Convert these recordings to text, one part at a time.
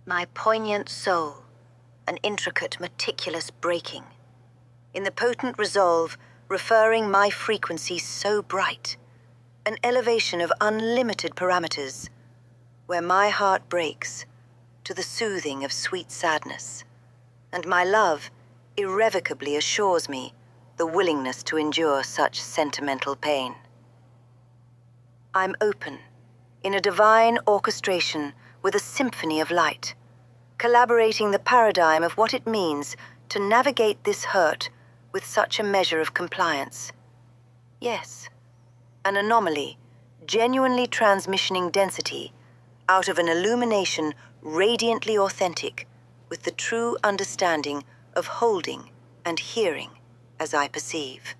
My poignant soul, an intricate, meticulous breaking. In the potent resolve, referring my frequency so bright, an elevation of unlimited parameters, where my heart breaks to the soothing of sweet sadness, and my love irrevocably assures me the willingness to endure such sentimental pain. I'm open, in a divine orchestration with a symphony of light, collaborating the paradigm of what it means to navigate this hurt with such a measure of compliance. Yes, an anomaly, genuinely transmissioning density out of an illumination radiantly authentic with the true understanding of holding and hearing as I perceive.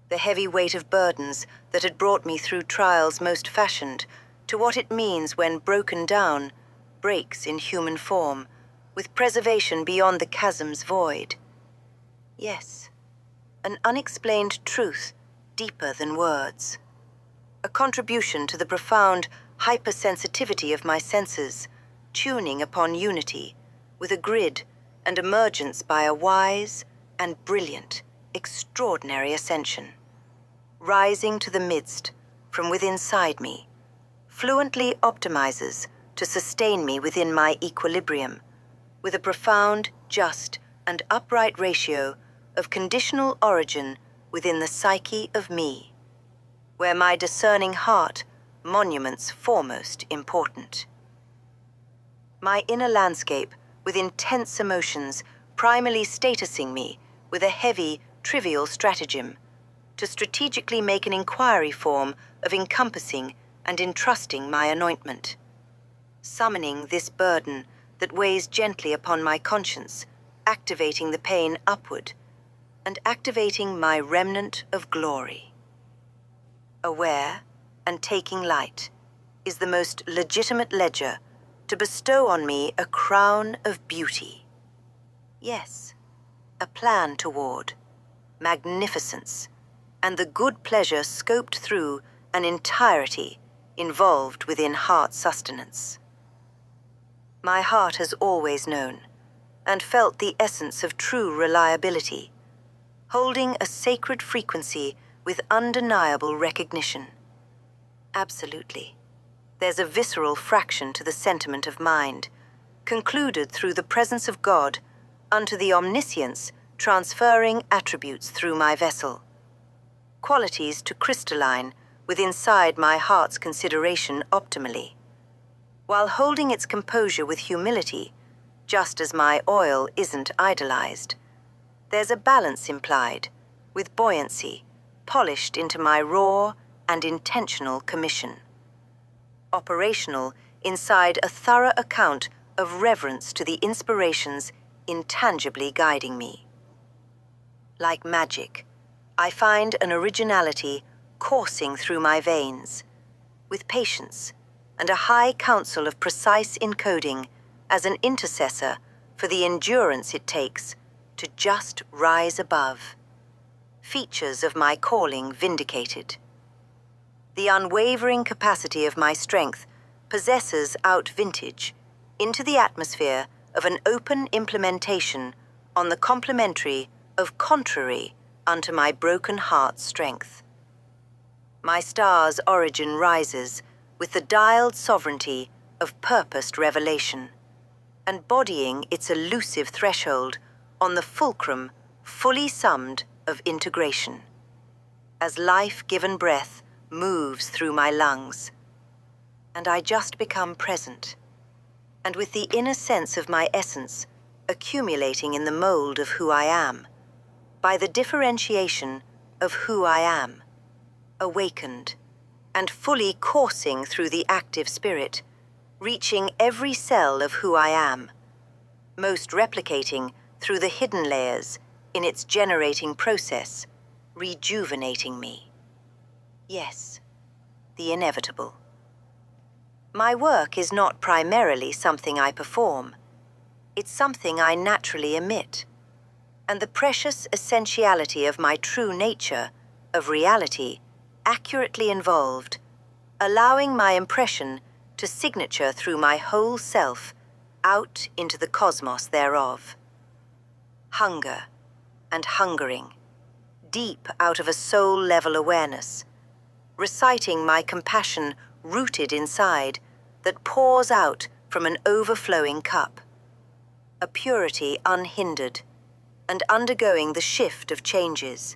The heavy weight of burdens that had brought me through trials most fashioned to what it means when broken down, breaks in human form, with preservation beyond the chasm's void. Yes, an unexplained truth deeper than words. A contribution to the profound hypersensitivity of my senses, tuning upon unity with a grid and emergence by a wise and brilliant, extraordinary ascension. Rising to the midst, from within inside me, fluently optimizes to sustain me within my equilibrium, with a profound, just, and upright ratio of conditional origin within the psyche of me, where my discerning heart monuments foremost important. My inner landscape with intense emotions primally statusing me with a heavy, trivial stratagem, to strategically make an inquiry form of encompassing and entrusting my anointment, summoning this burden that weighs gently upon my conscience, activating the pain upward, and activating my remnant of glory. Aware and taking light is the most legitimate ledger to bestow on me a crown of beauty. Yes, a plan toward magnificence, and the good pleasure scoped through an entirety involved within heart sustenance. My heart has always known and felt the essence of true reliability, holding a sacred frequency with undeniable recognition. Absolutely. There's a visceral fraction to the sentiment of mind, concluded through the presence of God unto the omniscience transferring attributes through my vessel. Qualities to crystalline withinside my heart's consideration optimally, while holding its composure with humility, just as my oil isn't idolized. There's a balance implied, with buoyancy, polished into my raw and intentional commission. Operational inside a thorough account of reverence to the inspirations intangibly guiding me. Like magic, I find an originality coursing through my veins, with patience and a high counsel of precise encoding as an intercessor for the endurance it takes to just rise above. Features of my calling vindicated. The unwavering capacity of my strength possesses out vintage into the atmosphere of an open implementation on the complementary of contrary unto my broken heart's strength. My star's origin rises with the dialed sovereignty of purposed revelation, embodying its elusive threshold on the fulcrum fully summed of integration, as life-given breath moves through my lungs, and I just become present, and with the inner sense of my essence accumulating in the mold of who I am, by the differentiation of who I am, awakened, and fully coursing through the active spirit, reaching every cell of who I am, most replicating through the hidden layers in its generating process, rejuvenating me. Yes, the inevitable. My work is not primarily something I perform. It's something I naturally emit, and the precious essentiality of my true nature, of reality, accurately involved, allowing my impression to signature through my whole self, out into the cosmos thereof. Hunger and hungering, deep out of a soul-level awareness, reciting my compassion rooted inside that pours out from an overflowing cup, a purity unhindered and undergoing the shift of changes.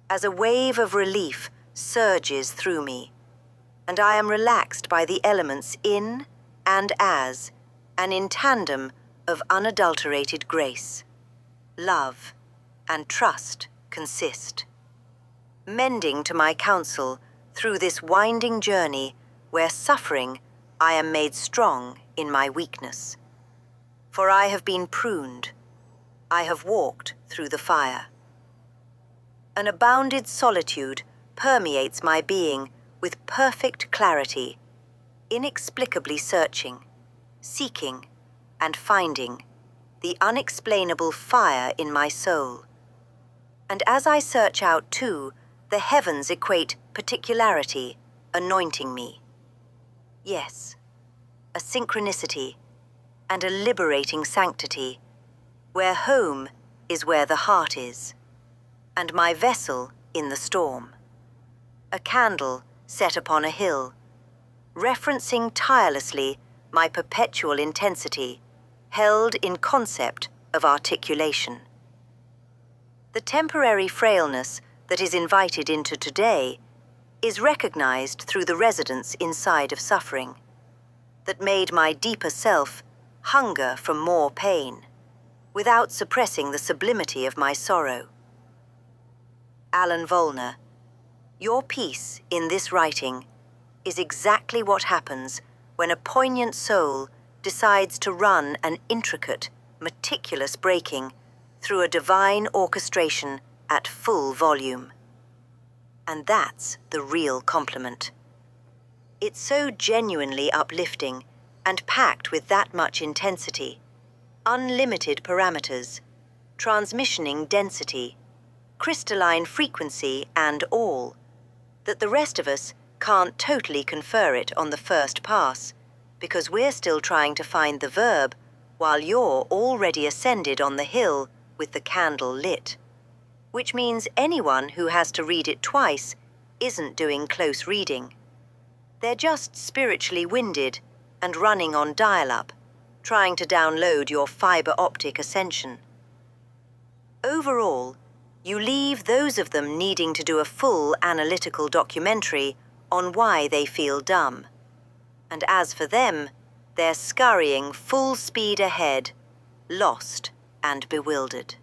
As a wave of relief surges through me, and I am relaxed by the elements in and as, and in tandem of unadulterated grace, love, and trust consist, mending to my counsel through this winding journey where suffering I am made strong in my weakness. For I have been pruned, I have walked through the fire. An abounded solitude permeates my being with perfect clarity, inexplicably searching, seeking, and finding the unexplainable fire in my soul. And as I search out too, the heavens equate particularity, anointing me. Yes, a synchronicity and a liberating sanctity, where home is where the heart is, and my vessel in the storm. A candle set upon a hill, referencing tirelessly my perpetual intensity, held in concept of articulation. The temporary frailness that is invited into today is recognized through the residence inside of suffering, that made my deeper self hunger for more pain, without suppressing the sublimity of my sorrow. Alan Vollner, your piece in this writing is exactly what happens when a poignant soul decides to run an intricate, meticulous breaking through a divine orchestration at full volume. And that's the real compliment. It's so genuinely uplifting and packed with that much intensity, unlimited parameters, transmissioning density, crystalline frequency and all, that the rest of us can't totally confer it on the first pass, because we're still trying to find the verb while you're already ascended on the hill with the candle lit. Which means anyone who has to read it twice isn't doing close reading. They're just spiritually winded and running on dial-up, trying to download your fiber optic ascension. Overall, you leave those of them needing to do a full analytical documentary on why they feel dumb. And as for them, they're scurrying full speed ahead, lost and bewildered.